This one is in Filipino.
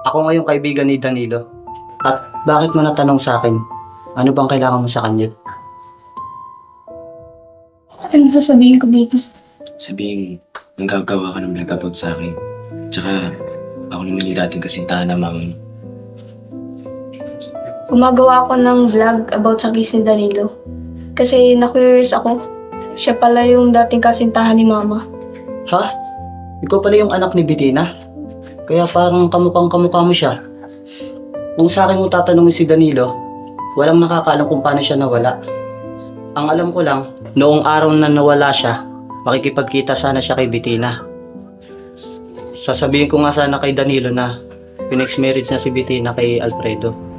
Ako ngayong kaibigan ni Danilo. At bakit mo natanong sa akin? Ano bang kailangan mo sa kanya? Ano sasabihin ko dito? Sabihin, nanggagawa ka ng vlog about sa akin. Tsaka, ako naman yung dating kasintahan na mama mo. Gumagawa ako ng vlog about sa case ni Danilo. Kasi na-curious ako. Siya pala yung dating kasintahan ni Mama. Ha? Ikaw pala yung anak ni Bettina? Kaya parang kamukha mo siya. Kung sa akin mo tatanungin si Danilo, walang nakakaalam kung paano siya nawala. Ang alam ko lang, noong araw na nawala siya, makikipagkita sana siya kay Bettina. Sasabihin ko nga sana kay Danilo na pinex marriage na si Bettina kay Alfredo.